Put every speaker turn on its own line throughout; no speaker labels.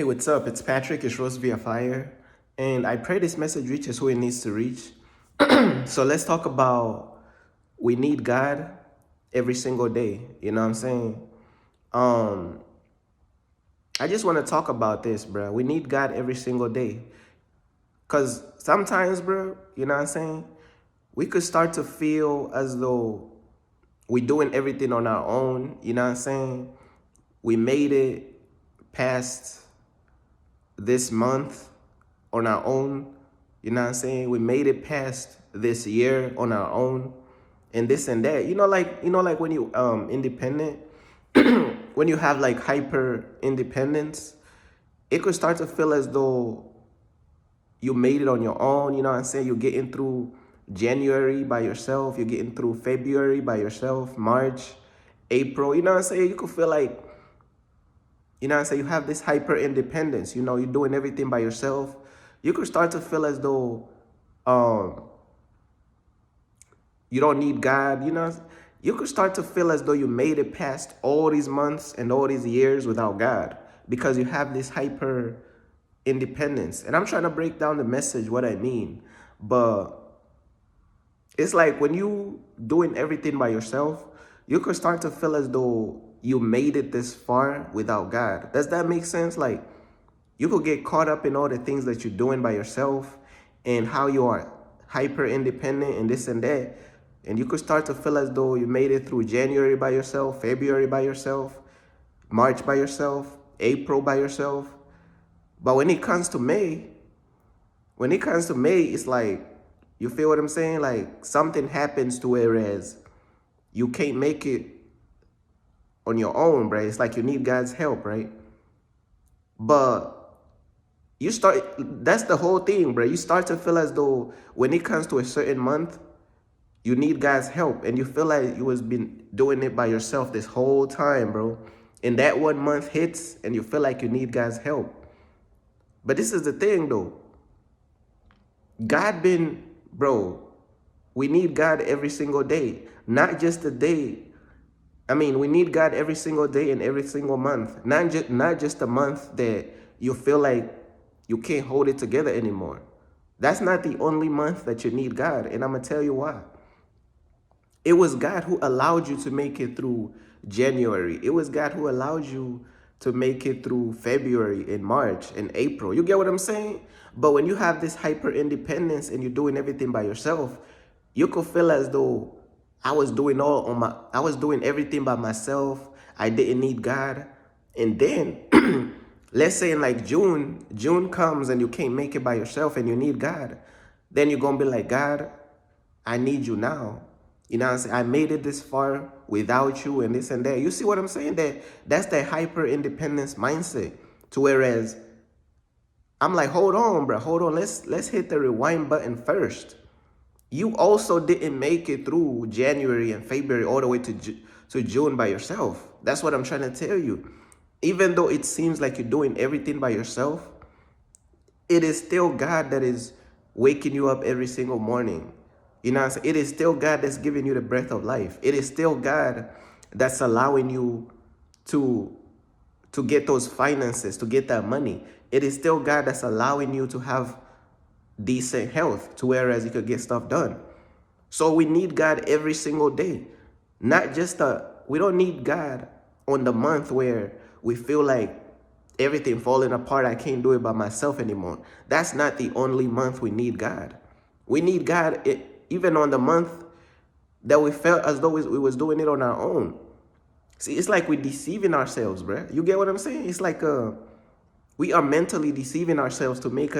Hey, what's up? It's Patrick. It's Rose via Fire. And I pray this message reaches who it needs to reach. So let's talk about we need God every single day. You know what I'm saying? Um, I just want to talk about this, bro. We need God every single day. Because sometimes, bro, you know what I'm saying? We could start to feel as though we're doing everything on our own. You know what I'm saying? We made it past this month on our own. You know what I'm saying? We made it past this year on our own and this and that. Like when you independent, when you have like hyper independence, it could start to feel as though you made it on your own. You know what I'm saying? You're getting through January by yourself, you're getting through February by yourself, March, April. You know what I'm saying? You could feel like, you know what I'm saying, you have this hyper independence, you're doing everything by yourself. You could start to feel as though um you don't need God, you could start to feel as though you made it past all these months and all these years without God because you have this hyper independence. And I'm trying to break down the message, what I mean. But it's like when you doing everything by yourself, you could start to feel as though you made it this far without God. Does that make sense? Like you could get caught up in all the things that you're doing by yourself and how you are hyper independent and this and that. And you could start to feel as though you made it through January by yourself, February by yourself, March by yourself, April by yourself. But when it comes to May, it's like, you feel what I'm saying? Like something happens to whereas you can't make it on your own, right? It's like you need God's help, right? But that's the whole thing, bro. You start to feel as though when it comes to a certain month, you need God's help. And you feel like you was been doing it by yourself this whole time, bro. And that one month hits and you feel like you need God's help. But this is the thing though. Bro, we need God every single day. Not just the day. I mean, we need God every single day and every single month. Not just a month that you feel like you can't hold it together anymore. That's not the only month that you need God. And I'm going to tell you why. It was God who allowed you to make it through January. It was God who allowed you to make it through February and March and April. You get what I'm saying? But when you have this hyper independence and you're doing everything by yourself, you could feel as though I was doing everything by myself. I didn't need God. And then let's say in like June comes and you can't make it by yourself and you need God. Then you're going to be like, God, I need you now. You know what I'm saying? I made it this far without you and this and that. You see what I'm saying? That's the hyper independence mindset. To whereas I'm like, hold on, bro. Hold on. Let's hit the rewind button first. You also didn't make it through January and February all the way to June by yourself. That's what I'm trying to tell you. Even though it seems like you're doing everything by yourself, it is still God that is waking you up every single morning. You know what I'm saying? It is still God that's giving you the breath of life. It is still God that's allowing you to get those finances, to get that money. It is still God that's allowing you to have decent health to whereas you could get stuff done. So we need God every single day. We don't need God on the month where we feel like everything falling apart. I can't do it by myself anymore. That's not the only month we need God. We need God even on the month that we felt as though we was doing it on our own. See, it's like we're deceiving ourselves, bro. You get what I'm saying? It's like we are mentally deceiving ourselves to make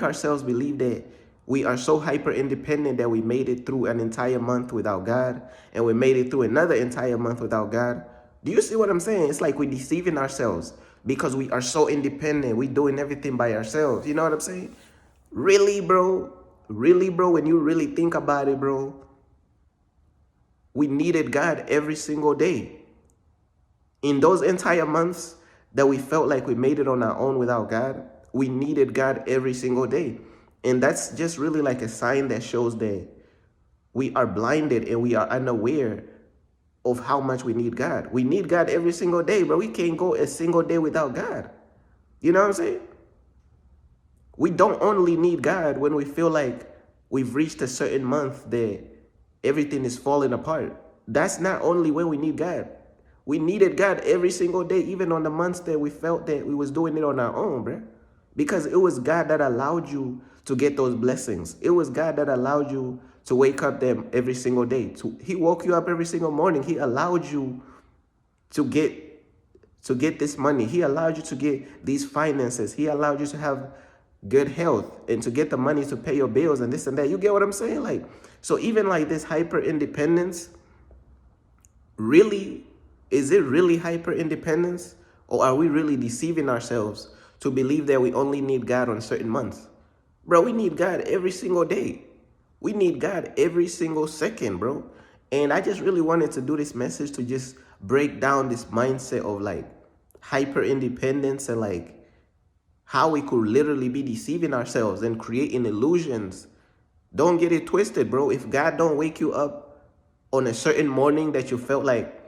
ourselves believe that we are so hyper independent that we made it through an entire month without God and we made it through another entire month without God. Do you see what I'm saying? It's like we're deceiving ourselves because we are so independent. We're doing everything by ourselves. You know what I'm saying? Really, bro? Really, bro? When you really think about it, bro, we needed God every single day. In those entire months that we felt like we made it on our own without God, we needed God every single day. And that's just really like a sign that shows that we are blinded and we are unaware of how much we need God. We need God every single day, but we can't go a single day without God. You know what I'm saying? We don't only need God when we feel like we've reached a certain month that everything is falling apart. That's not only when we need God. We needed God every single day, even on the months that we felt that we was doing it on our own, bruh. Because it was God that allowed you to get those blessings. It was God that allowed you to wake up them every single day. He woke you up every single morning. He allowed you to get this money. He allowed you to get these finances. He allowed you to have good health and to get the money to pay your bills and this and that. You get what I'm saying? Like, so even like this hyper independence, really, is it really hyper independence? Or are we really deceiving ourselves to believe that we only need God on certain months? Bro, we need God every single day. We need God every single second, bro. And I just really wanted to do this message to just break down this mindset of like hyper independence and like how we could literally be deceiving ourselves and creating illusions. Don't get it twisted, bro. If God don't wake you up on a certain morning that you felt like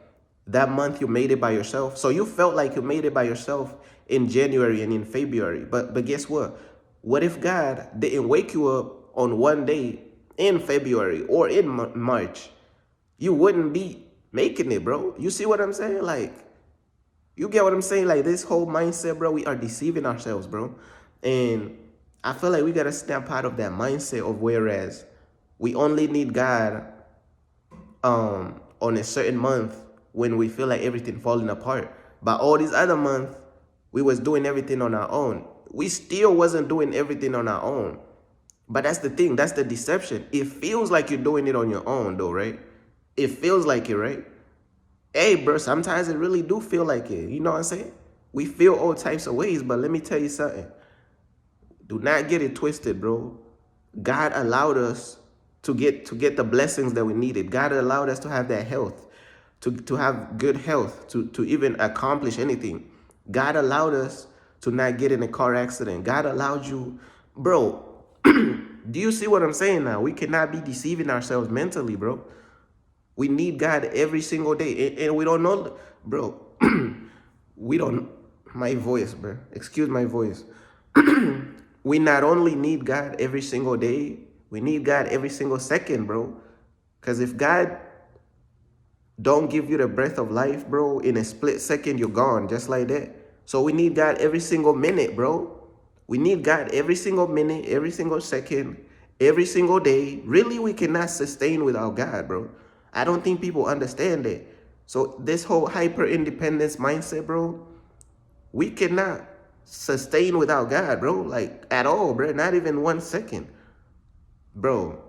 that month you made it by yourself. So you felt like you made it by yourself in January and in February. But guess what? What if God didn't wake you up on one day in February or in March? You wouldn't be making it, bro. You see what I'm saying? Like, you get what I'm saying? Like, this whole mindset, bro, we are deceiving ourselves, bro. And I feel like we got to snap out of that mindset of whereas we only need God on a certain month when we feel like everything falling apart. But all these other months, we was doing everything on our own. We still wasn't doing everything on our own. But that's the thing. That's the deception. It feels like you're doing it on your own, though, right? It feels like it, right? Hey, bro, sometimes it really do feel like it. You know what I'm saying? We feel all types of ways, but let me tell you something. Do not get it twisted, bro. God allowed us to get the blessings that we needed. God allowed us to have that health, to have good health, to even accomplish anything. God allowed us to not get in a car accident. God allowed you, bro. Do you see what I'm saying now? We cannot be deceiving ourselves mentally, bro. We need God every single day. And we don't know, bro. We don't, my voice, bro. Excuse my voice. We not only need God every single day, we need God every single second, bro. Because if God don't give you the breath of life, bro, in a split second, you're gone, just like that. So we need God every single minute, bro. We need God every single minute, every single second, every single day. Really, we cannot sustain without God, bro. I don't think people understand that. So this whole hyper-independence mindset, bro, we cannot sustain without God, bro. Like, at all, bro. Not even 1 second. Bro,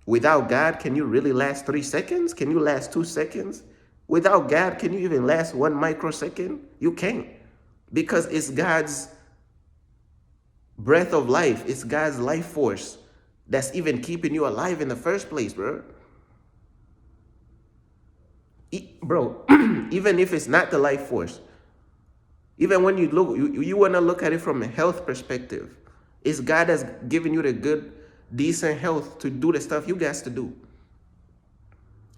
without God, can you really last 3 seconds? Can you last 2 seconds? Without God, can you even last 1 microsecond? You can't. Because it's God's breath of life. It's God's life force that's even keeping you alive in the first place, bro. Bro, even if it's not the life force, even when you look, you want to look at it from a health perspective. It's God that's giving you the good, decent health to do the stuff you guys to do.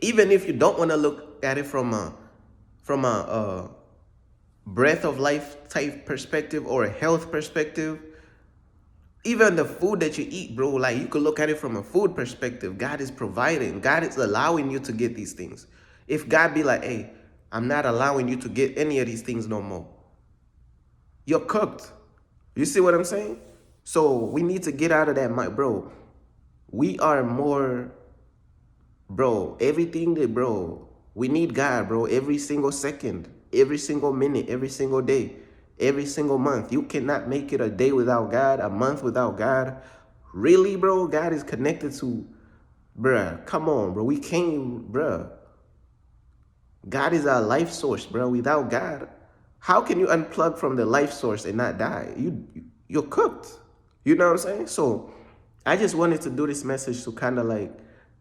Even if you don't want to look at it from a breath of life type perspective or a health perspective, even the food that you eat, bro, like you could look at it from a food perspective. God is providing. God is allowing you to get these things. If God be like, hey, I'm not allowing you to get any of these things no more, you're cooked. You see what I'm saying? So we need to get out of that mind, bro. We are more, bro, everything that, bro, we need God, bro, every single second, every single minute, every single day, every single month. You cannot make it a day without God, a month without God. Really, bro? God is connected to, bruh, come on, bro. We can't, bruh. God is our life source, bro. Without God, how can you unplug from the life source and not die? You're cooked. You know what I'm saying? So I just wanted to do this message to kind of like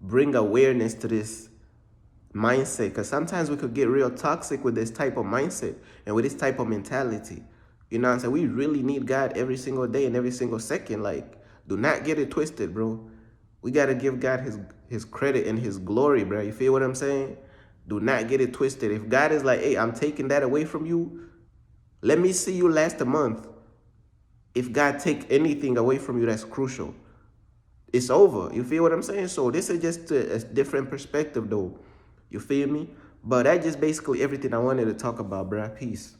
bring awareness to this mindset, because sometimes we could get real toxic with this type of mindset and with this type of mentality. You know what I'm saying? We really need God every single day and every single second. Like, do not get it twisted, bro. We got to give God his credit and his glory, bro. You feel what I'm saying? Do not get it twisted. If God is like, hey, I'm taking that away from you, let me see you last a month. If God take anything away from you that's crucial, it's over. You feel what I'm saying? So this is just a different perspective though. You feel me? But that's just basically everything I wanted to talk about, bruh. Peace.